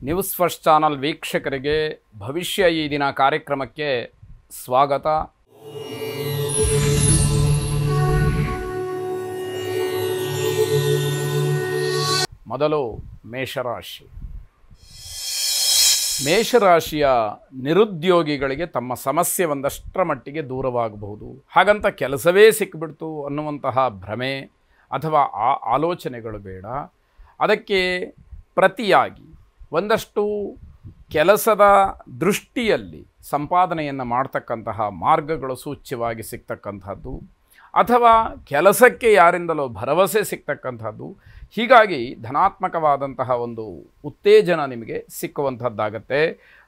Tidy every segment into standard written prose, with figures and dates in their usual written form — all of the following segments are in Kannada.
ನ್ಯೂಸ್ ಫಸ್ಟ್ ಚಾನಲ್ ವೀಕ್ಷಕರಿಗೆ ಭವಿಷ್ಯ ಈ ದಿನ ಕಾರ್ಯಕ್ರಮಕ್ಕೆ ಸ್ವಾಗತ. ಮೊದಲು ಮೇಷರಾಶಿ. ಮೇಷರಾಶಿಯ ನಿರುದ್ಯೋಗಿಗಳಿಗೆ ತಮ್ಮ ಸಮಸ್ಯೆ ಒಂದಷ್ಟರ ಮಟ್ಟಿಗೆ ದೂರವಾಗಬಹುದು. ಹಾಗಂತ ಕೆಲಸವೇ ಸಿಕ್ಕಿಬಿಡ್ತು ಅನ್ನುವಂತಹ ಭ್ರಮೆ ಅಥವಾ ಆಲೋಚನೆಗಳು ಬೇಡ. ಅದಕ್ಕೆ ಪ್ರತಿಯಾಗಿ ಒಂದಷ್ಟು ಕೆಲಸದ ದೃಷ್ಟಿಯಲ್ಲಿ ಸಂಪಾದನೆಯನ್ನು ಮಾಡ್ತಕ್ಕಂತಹ ಮಾರ್ಗಗಳು ಸೂಚ್ಯವಾಗಿ ಸಿಗ್ತಕ್ಕಂಥದ್ದು, ಅಥವಾ ಕೆಲಸಕ್ಕೆ ಯಾರಿಂದಲೋ ಭರವಸೆ ಸಿಗ್ತಕ್ಕಂಥದ್ದು. ಹೀಗಾಗಿ ಧನಾತ್ಮಕವಾದಂತಹ ಒಂದು ಉತ್ತೇಜನ ನಿಮಗೆ ಸಿಕ್ಕುವಂಥದ್ದಾಗತ್ತೆ.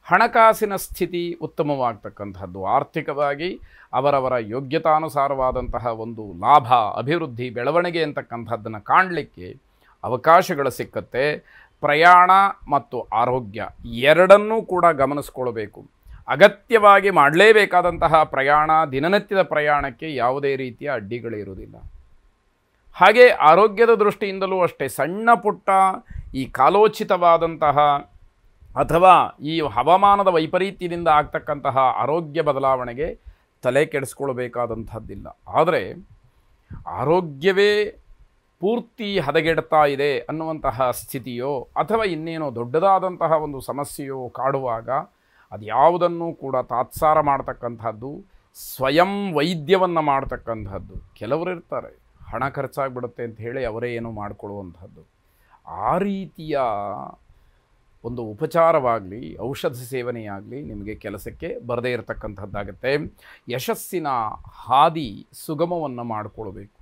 ಹಣಕಾಸಿನ ಸ್ಥಿತಿ ಉತ್ತಮವಾಗ್ತಕ್ಕಂಥದ್ದು, ಆರ್ಥಿಕವಾಗಿ ಅವರವರ ಯೋಗ್ಯತಾನುಸಾರವಾದಂತಹ ಒಂದು ಲಾಭ, ಅಭಿವೃದ್ಧಿ, ಬೆಳವಣಿಗೆ ಅಂತಕ್ಕಂಥದ್ದನ್ನು ಕಾಣಲಿಕ್ಕೆ ಅವಕಾಶಗಳು ಸಿಕ್ಕತ್ತೆ. ಪ್ರಯಾಣ ಮತ್ತು ಆರೋಗ್ಯ ಎರಡನ್ನೂ ಕೂಡ ಗಮನಿಸ್ಕೊಳ್ಬೇಕು. ಅಗತ್ಯವಾಗಿ ಮಾಡಲೇಬೇಕಾದಂತಹ ಪ್ರಯಾಣ, ದಿನನಿತ್ಯದ ಪ್ರಯಾಣಕ್ಕೆ ಯಾವುದೇ ರೀತಿಯ ಅಡ್ಡಿಗಳಿರುವುದಿಲ್ಲ. ಹಾಗೆ ಆರೋಗ್ಯದ ದೃಷ್ಟಿಯಿಂದಲೂ ಅಷ್ಟೇ, ಸಣ್ಣ ಪುಟ್ಟ ಈ ಕಾಲೋಚಿತವಾದಂತಹ ಅಥವಾ ಈ ಹವಾಮಾನದ ವೈಪರೀತ್ಯದಿಂದ ಆಗ್ತಕ್ಕಂತಹ ಆರೋಗ್ಯ ಬದಲಾವಣೆಗೆ ತಲೆ ಕೆಡಿಸ್ಕೊಳ್ಬೇಕಾದಂಥದ್ದಿಲ್ಲ. ಆದರೆ ಆರೋಗ್ಯವೇ ಪೂರ್ತಿ ಹದಗೆಡ್ತಾ ಇದೆ ಅನ್ನುವಂತಹ ಸ್ಥಿತಿಯೋ ಅಥವಾ ಇನ್ನೇನೋ ದೊಡ್ಡದಾದಂತಹ ಒಂದು ಸಮಸ್ಯೆಯೋ ಕಾಡುವಾಗ ಅದು ಯಾವುದನ್ನು ಕೂಡ ತಾತ್ಸಾರ ಮಾಡ್ತಕ್ಕಂಥದ್ದು, ಸ್ವಯಂ ವೈದ್ಯವನ್ನು ಮಾಡ್ತಕ್ಕಂಥದ್ದು. ಕೆಲವರು ಇರ್ತಾರೆ, ಹಣ ಖರ್ಚಾಗ್ಬಿಡುತ್ತೆ ಅಂತ ಹೇಳಿ ಅವರೇ ಏನೋ ಮಾಡಿಕೊಳ್ಳುವಂಥದ್ದು. ಆ ರೀತಿಯ ಒಂದು ಉಪಚಾರವಾಗಲಿ, ಔಷಧ ಸೇವನೆಯಾಗಲಿ ನಿಮಗೆ ಕೆಲಸಕ್ಕೆ ಬರದೇ ಇರತಕ್ಕಂಥದ್ದಾಗತ್ತೆ. ಯಶಸ್ಸಿನ ಹಾದಿ ಸುಗಮವನ್ನು ಮಾಡಿಕೊಳ್ಬೇಕು.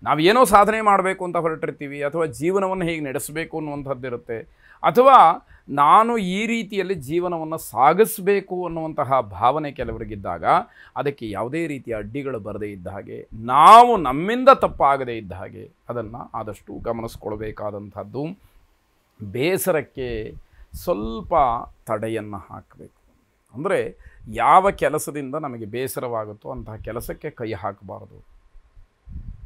ನಾವೇನೋ ಸಾಧನೆ ಮಾಡಬೇಕು ಅಂತ ಹೊರಟಿರ್ತೀವಿ, ಅಥವಾ ಜೀವನವನ್ನು ಹೇಗೆ ನಡೆಸಬೇಕು ಅನ್ನುವಂಥದ್ದಿರುತ್ತೆ, ಅಥವಾ ನಾನು ಈ ರೀತಿಯಲ್ಲಿ ಜೀವನವನ್ನು ಸಾಗಿಸಬೇಕು ಅನ್ನುವಂತಹ ಭಾವನೆ ಕೆಲವರಿಗಿದ್ದಾಗ ಅದಕ್ಕೆ ಯಾವುದೇ ರೀತಿಯ ಅಡ್ಡಿಗಳು ಬರದೇ ಇದ್ದ ಹಾಗೆ, ನಾವು ನಮ್ಮಿಂದ ತಪ್ಪಾಗದೇ ಇದ್ದ ಹಾಗೆ ಅದನ್ನು ಆದಷ್ಟು ಗಮನಿಸ್ಕೊಳ್ಬೇಕಾದಂಥದ್ದು. ಬೇಸರಕ್ಕೆ ಸ್ವಲ್ಪ ತಡೆಯನ್ನು ಹಾಕಬೇಕು. ಅಂದರೆ ಯಾವ ಕೆಲಸದಿಂದ ನಮಗೆ ಬೇಸರವಾಗುತ್ತೋ ಅಂತಹ ಕೆಲಸಕ್ಕೆ ಕೈ ಹಾಕಬಾರ್ದು.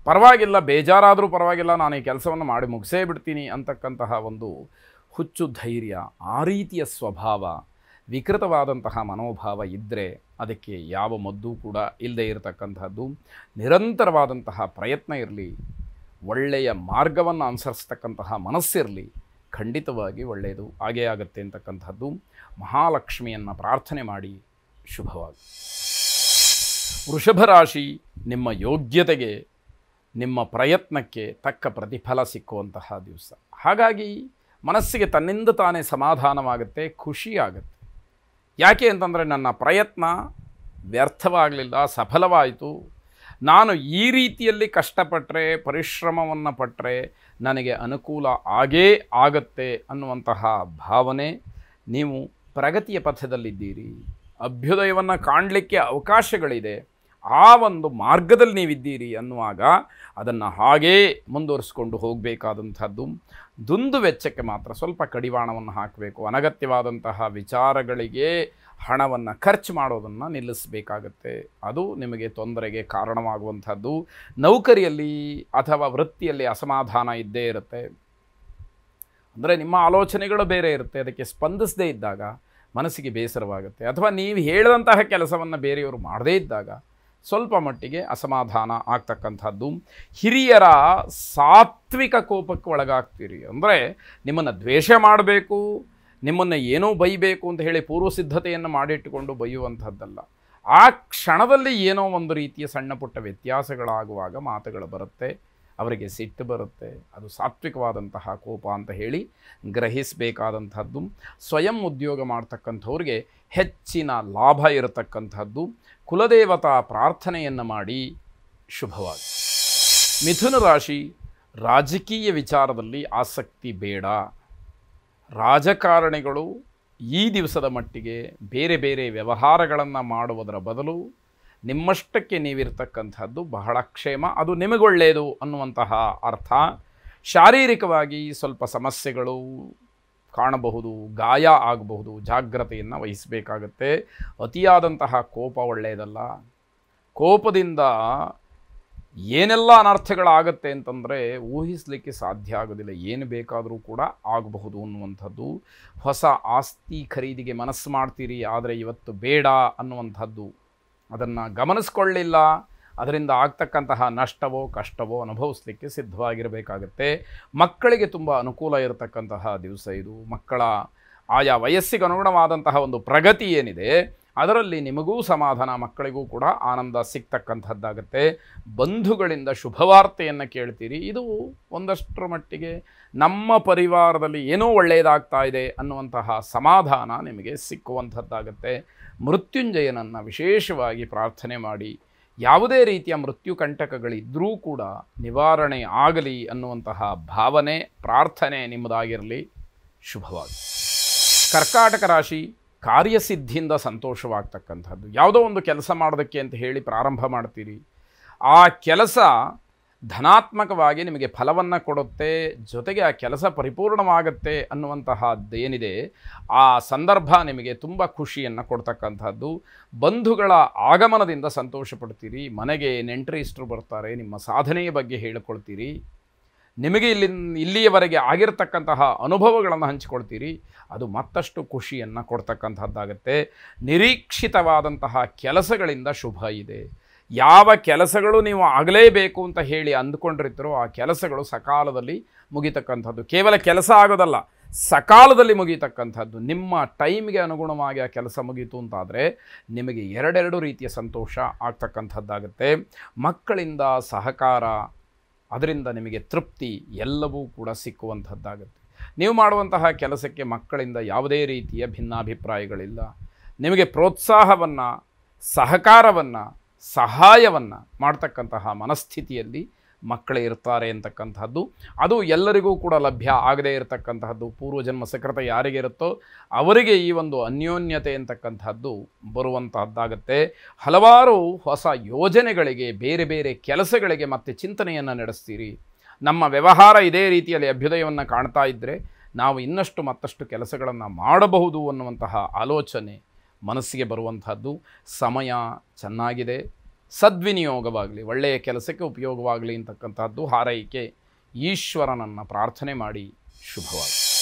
ಪರವಾಗಿಲ್ಲ, ಬೇಜಾರಾದರೂ ಪರವಾಗಿಲ್ಲ, ನಾನು ಈ ಕೆಲಸವನ್ನು ಮಾಡಿ ಮುಗಿಸೇ ಬಿಡ್ತೀನಿ ಅಂತಕ್ಕಂತಹ ಒಂದು ಹುಚ್ಚು ಧೈರ್ಯ, ಆ ರೀತಿಯ ಸ್ವಭಾವ, ವಿಕೃತವಾದಂತಹ ಮನೋಭಾವ ಇದ್ದರೆ ಅದಕ್ಕೆ ಯಾವ ಮದ್ದೂ ಕೂಡ ಇಲ್ಲದೆ ಇರತಕ್ಕಂಥದ್ದು. ನಿರಂತರವಾದಂತಹ ಪ್ರಯತ್ನ ಇರಲಿ, ಒಳ್ಳೆಯ ಮಾರ್ಗವನ್ನು ಅನುಸರಿಸ್ತಕ್ಕಂತಹ ಮನಸ್ಸಿರಲಿ, ಖಂಡಿತವಾಗಿ ಒಳ್ಳೆಯದು ಆಗೇ ಆಗುತ್ತೆ ಅಂತಕ್ಕಂಥದ್ದು. ಮಹಾಲಕ್ಷ್ಮಿಯನ್ನು ಪ್ರಾರ್ಥನೆ ಮಾಡಿ ಶುಭವಾಗಿ. ವೃಷಭ ರಾಶಿ, ನಿಮ್ಮ ಯೋಗ್ಯತೆಗೆ, ನಿಮ್ಮ ಪ್ರಯತ್ನಕ್ಕೆ ತಕ್ಕ ಪ್ರತಿಫಲ ಸಿಕ್ಕುವಂತಹ ದಿವಸ. ಹಾಗಾಗಿ ಮನಸ್ಸಿಗೆ ತನ್ನಿಂದ ತಾನೇ ಸಮಾಧಾನವಾಗುತ್ತೆ, ಖುಷಿಯಾಗುತ್ತೆ. ಯಾಕೆ ಅಂತಂದರೆ ನನ್ನ ಪ್ರಯತ್ನ ವ್ಯರ್ಥವಾಗಲಿಲ್ಲ, ಸಫಲವಾಯಿತು. ನಾನು ಈ ರೀತಿಯಲ್ಲಿ ಕಷ್ಟಪಟ್ಟರೆ, ಪರಿಶ್ರಮವನ್ನು ಪಟ್ಟರೆ ನನಗೆ ಅನುಕೂಲ ಆಗೇ ಆಗತ್ತೆ ಅನ್ನುವಂತಹ ಭಾವನೆ. ನೀವು ಪ್ರಗತಿಯ ಪಥದಲ್ಲಿದ್ದೀರಿ, ಅಭ್ಯುದಯವನ್ನು ಕಾಣಲಿಕ್ಕೆ ಅವಕಾಶಗಳಿದೆ, ಆ ಒಂದು ಮಾರ್ಗದಲ್ಲಿ ನೀವಿದ್ದೀರಿ ಅನ್ನುವಾಗ ಅದನ್ನು ಹಾಗೇ ಮುಂದುವರಿಸ್ಕೊಂಡು ಹೋಗಬೇಕಾದಂಥದ್ದು. ದುಂದು ವೆಚ್ಚಕ್ಕೆ ಮಾತ್ರ ಸ್ವಲ್ಪ ಕಡಿವಾಣವನ್ನು ಹಾಕಬೇಕು. ಅನಗತ್ಯವಾದಂತಹ ವಿಚಾರಗಳಿಗೆ ಹಣವನ್ನು ಖರ್ಚು ಮಾಡೋದನ್ನು ನಿಲ್ಲಿಸಬೇಕಾಗತ್ತೆ. ಅದು ನಿಮಗೆ ತೊಂದರೆಗೆ ಕಾರಣವಾಗುವಂಥದ್ದು. ನೌಕರಿಯಲ್ಲಿ ಅಥವಾ ವೃತ್ತಿಯಲ್ಲಿ ಅಸಮಾಧಾನ ಇದ್ದೇ ಇರುತ್ತೆ. ಅಂದರೆ ನಿಮ್ಮ ಆಲೋಚನೆಗಳು ಬೇರೆ ಇರುತ್ತೆ, ಅದಕ್ಕೆ ಸ್ಪಂದಿಸದೇ ಇದ್ದಾಗ ಮನಸ್ಸಿಗೆ ಬೇಸರವಾಗುತ್ತೆ. ಅಥವಾ ನೀವು ಹೇಳಿದಂತಹ ಕೆಲಸವನ್ನು ಬೇರೆಯವರು ಮಾಡದೇ ಇದ್ದಾಗ ಸ್ವಲ್ಪ ಮಟ್ಟಿಗೆ ಅಸಮಾಧಾನ ಆಗ್ತಕ್ಕಂಥದ್ದು. ಹಿರಿಯರ ಸಾತ್ವಿಕ ಕೋಪಕ್ಕೆ ಒಳಗಾಗ್ತೀರಿ. ಅಂದರೆ ನಿಮ್ಮನ್ನು ದ್ವೇಷ ಮಾಡಬೇಕು, ನಿಮ್ಮನ್ನು ಏನೋ ಬೈಬೇಕು ಅಂತ ಹೇಳಿ ಪೂರ್ವ ಸಿದ್ಧತೆಯನ್ನು ಮಾಡಿಟ್ಟುಕೊಂಡು ಬೈಯುವಂಥದ್ದಲ್ಲ. ಆ ಕ್ಷಣದಲ್ಲಿ ಏನೋ ಒಂದು ರೀತಿಯ ಸಣ್ಣ ಪುಟ್ಟ ವ್ಯತ್ಯಾಸಗಳಾಗುವಾಗ ಮಾತುಗಳು ಬರುತ್ತೆ, ಅವರಿಗೆ ಸಿಟ್ಟು ಬರುತ್ತೆ. ಅದು ಸಾತ್ವಿಕವಾದಂತಹ ಕೋಪ ಅಂತ ಹೇಳಿ ಗ್ರಹಿಸಬೇಕಾದಂಥದ್ದು. ಸ್ವಯಂ ಉದ್ಯೋಗ ಮಾಡ್ತಕ್ಕಂಥವ್ರಿಗೆ ಹೆಚ್ಚಿನ ಲಾಭ ಇರತಕ್ಕಂಥದ್ದು. ಕುಲದೇವತಾ ಪ್ರಾರ್ಥನೆಯನ್ನು ಮಾಡಿ ಶುಭವಾಗಿ. ಮಿಥುನ ರಾಶಿ, ರಾಜಕೀಯ ವಿಚಾರದಲ್ಲಿ ಆಸಕ್ತಿ ಬೇಡ. ರಾಜಕಾರಣಿಗಳು ಈ ದಿವಸದ ಮಟ್ಟಿಗೆ ಬೇರೆ ಬೇರೆ ವ್ಯವಹಾರಗಳನ್ನು ಮಾಡುವುದರ ಬದಲು ನಿಮ್ಮಷ್ಟಕ್ಕೆ ನೀವಿರ್ತಕ್ಕಂಥದ್ದು ಬಹಳ ಕ್ಷೇಮ, ಅದು ನಿಮಗೊಳ್ಳೆಯದು ಅನ್ನುವಂತಹ ಅರ್ಥ. ಶಾರೀರಿಕವಾಗಿ ಸ್ವಲ್ಪ ಸಮಸ್ಯೆಗಳು ಕಾಣಬಹುದು, ಗಾಯ ಆಗಬಹುದು, ಜಾಗ್ರತೆಯನ್ನು ವಹಿಸಬೇಕಾಗತ್ತೆ. ಅತಿಯಾದಂತಹ ಕೋಪ ಒಳ್ಳೆಯದಲ್ಲ. ಕೋಪದಿಂದ ಏನೆಲ್ಲ ಅನರ್ಥಗಳಾಗತ್ತೆ ಅಂತಂದರೆ ಊಹಿಸಲಿಕ್ಕೆ ಸಾಧ್ಯ ಆಗೋದಿಲ್ಲ. ಏನು ಬೇಕಾದರೂ ಕೂಡ ಆಗಬಹುದು ಅನ್ನುವಂಥದ್ದು. ಹೊಸ ಆಸ್ತಿ ಖರೀದಿಗೆ ಮನಸ್ಸು ಮಾಡ್ತೀರಿ, ಆದರೆ ಇವತ್ತು ಬೇಡ ಅನ್ನುವಂಥದ್ದು. ಅದನ್ನು ಗಮನಿಸ್ಕೊಳ್ಳಿಲ್ಲ, ಅದರಿಂದ ಆಗ್ತಕ್ಕಂತಹ ನಷ್ಟವೋ ಕಷ್ಟವೋ ಅನುಭವಿಸಲಿಕ್ಕೆ ಸಿದ್ಧವಾಗಿರಬೇಕಾಗತ್ತೆ. ಮಕ್ಕಳಿಗೆ ತುಂಬ ಅನುಕೂಲ ಇರತಕ್ಕಂತಹ ದಿವಸ ಇದು. ಮಕ್ಕಳ ಆಯಾ ವಯಸ್ಸಿಗೆ ಅನುಗುಣವಾದಂತಹ ಒಂದು ಪ್ರಗತಿ ಏನಿದೆ ಅದರಲ್ಲಿ ನಿಮಗೂ ಸಮಾಧಾನ, ಮಕ್ಕಳಿಗೂ ಕೂಡ ಆನಂದ ಸಿಗ್ತಕ್ಕಂಥದ್ದಾಗತ್ತೆ. ಬಂಧುಗಳಿಂದ ಶುಭವಾರ್ತೆಯನ್ನು ಕೇಳ್ತೀರಿ. ಇದು ಒಂದಷ್ಟರ ಮಟ್ಟಿಗೆ ನಮ್ಮ ಪರಿವಾರದಲ್ಲಿ ಏನೋ ಒಳ್ಳೆಯದಾಗ್ತಾ ಇದೆ ಅನ್ನುವಂತಹ ಸಮಾಧಾನ ನಿಮಗೆ ಸಿಕ್ಕುವಂಥದ್ದಾಗತ್ತೆ. ಮೃತ್ಯುಂಜಯನನ್ನು ವಿಶೇಷವಾಗಿ ಪ್ರಾರ್ಥನೆ ಮಾಡಿ, ಯಾವುದೇ ರೀತಿಯ ಮೃತ್ಯು ಕಂಟಕಗಳಿದ್ದರೂ ಕೂಡ ನಿವಾರಣೆ ಆಗಲಿ ಅನ್ನುವಂತಹ ಭಾವನೆ, ಪ್ರಾರ್ಥನೆ ನಿಮ್ಮದಾಗಿರಲಿ. ಶುಭವಾಗಿ. ಕರ್ಕಾಟಕ ರಾಶಿ, ಕಾರ್ಯಸಿದ್ಧಿಯಿಂದ ಸಂತೋಷವಾಗ್ತಕ್ಕಂಥದ್ದು. ಯಾವುದೋ ಒಂದು ಕೆಲಸ ಮಾಡೋದಕ್ಕೆ ಅಂತ ಹೇಳಿ ಪ್ರಾರಂಭ ಮಾಡ್ತೀರಿ, ಆ ಕೆಲಸ ಧನಾತ್ಮಕವಾಗಿ ನಿಮಗೆ ಫಲವನ್ನು ಕೊಡುತ್ತೆ, ಜೊತೆಗೆ ಆ ಕೆಲಸ ಪರಿಪೂರ್ಣವಾಗುತ್ತೆ ಅನ್ನುವಂತಹದ್ದೇನಿದೆ ಆ ಸಂದರ್ಭ ನಿಮಗೆ ತುಂಬ ಖುಷಿಯನ್ನು ಕೊಡ್ತಕ್ಕಂಥದ್ದು. ಬಂಧುಗಳ ಆಗಮನದಿಂದ ಸಂತೋಷ ಪಡ್ತೀರಿ, ಮನೆಗೆ ನೆಂಟರಿಷ್ಟರು ಬರ್ತಾರೆ, ನಿಮ್ಮ ಸಾಧನೆಯ ಬಗ್ಗೆ ಹೇಳಿಕೊಳ್ತೀರಿ, ನಿಮಗೆ ಇಲ್ಲಿಯವರೆಗೆ ಆಗಿರತಕ್ಕಂತಹ ಅನುಭವಗಳನ್ನು ಹಂಚಿಕೊಳ್ತೀರಿ, ಅದು ಮತ್ತಷ್ಟು ಖುಷಿಯನ್ನು ಕೊಡ್ತಕ್ಕಂಥದ್ದಾಗತ್ತೆ. ನಿರೀಕ್ಷಿತವಾದಂತಹ ಕೆಲಸಗಳಿಂದ ಶುಭ ಇದೆ. ಯಾವ ಕೆಲಸಗಳು ನೀವು ಆಗಲೇಬೇಕು ಅಂತ ಹೇಳಿ ಅಂದುಕೊಂಡಿರ್ತೀರೋ ಆ ಕೆಲಸಗಳು ಸಕಾಲದಲ್ಲಿ ಮುಗಿತಕ್ಕಂಥದ್ದು. ಕೇವಲ ಕೆಲಸ ಆಗೋದಲ್ಲ, ಸಕಾಲದಲ್ಲಿ ಮುಗಿತಕ್ಕಂಥದ್ದು. ನಿಮ್ಮ ಟೈಮ್ಗೆ ಅನುಗುಣವಾಗಿ ಆ ಕೆಲಸ ಮುಗೀತು ಅಂತಾದರೆ ನಿಮಗೆ ಎರಡೆರಡು ರೀತಿಯ ಸಂತೋಷ ಆಗ್ತಕ್ಕಂಥದ್ದಾಗುತ್ತೆ. ಮಕ್ಕಳಿಂದ ಸಹಕಾರ, ಅದರಿಂದ ನಿಮಗೆ ತೃಪ್ತಿ ಎಲ್ಲವೂ ಕೂಡ ಸಿಕ್ಕುವಂಥದ್ದಾಗುತ್ತೆ. ನೀವು ಮಾಡುವಂತಹ ಕೆಲಸಕ್ಕೆ ಮಕ್ಕಳಿಂದ ಯಾವುದೇ ರೀತಿಯ ಭಿನ್ನಾಭಿಪ್ರಾಯಗಳಿಲ್ಲ. ನಿಮಗೆ ಪ್ರೋತ್ಸಾಹವನ್ನು, ಸಹಕಾರವನ್ನು, ಸಹಾಯವನ್ನು ಮಾಡ್ತಕ್ಕಂತಹ ಮನಸ್ಥಿತಿಯಲ್ಲಿ ಮಕ್ಕಳೇ ಇರ್ತಾರೆ ಅಂತಕ್ಕಂಥದ್ದು. ಅದು ಎಲ್ಲರಿಗೂ ಕೂಡ ಲಭ್ಯ ಆಗದೇ ಇರತಕ್ಕಂತಹದ್ದು. ಪೂರ್ವಜನ್ಮ ಸಕೃತ ಯಾರಿಗೆ ಇರುತ್ತೋ ಅವರಿಗೆ ಈ ಒಂದು ಅನ್ಯೋನ್ಯತೆ ಅಂತಕ್ಕಂಥದ್ದು ಬರುವಂತಹದ್ದಾಗತ್ತೆ. ಹಲವಾರು ಹೊಸ ಯೋಜನೆಗಳಿಗೆ, ಬೇರೆ ಬೇರೆ ಕೆಲಸಗಳಿಗೆ ಮತ್ತೆ ಚಿಂತನೆಯನ್ನು ನಡೆಸ್ತೀರಿ. ನಮ್ಮ ವ್ಯವಹಾರ ಇದೇ ರೀತಿಯಲ್ಲಿ ಅಭ್ಯುದಯವನ್ನು ಕಾಣ್ತಾ ಇದ್ದರೆ ನಾವು ಇನ್ನಷ್ಟು ಮತ್ತಷ್ಟು ಕೆಲಸಗಳನ್ನು ಮಾಡಬಹುದು ಅನ್ನುವಂತಹ ಆಲೋಚನೆ ಮನಸ್ಸಿಗೆ ಬರುವಂಥದ್ದು. ಸಮಯ ಚೆನ್ನಾಗಿದೆ, ಸದ್ವಿನಿಯೋಗವಾಗಲಿ, ಒಳ್ಳೆಯ ಕೆಲಸಕ್ಕೆ ಉಪಯೋಗವಾಗಲಿ ಅಂತಕ್ಕಂಥದ್ದು ಹಾರೈಕೆ. ಈಶ್ವರನನ್ನು ಪ್ರಾರ್ಥನೆ ಮಾಡಿ. ಶುಭವಾಗಿ.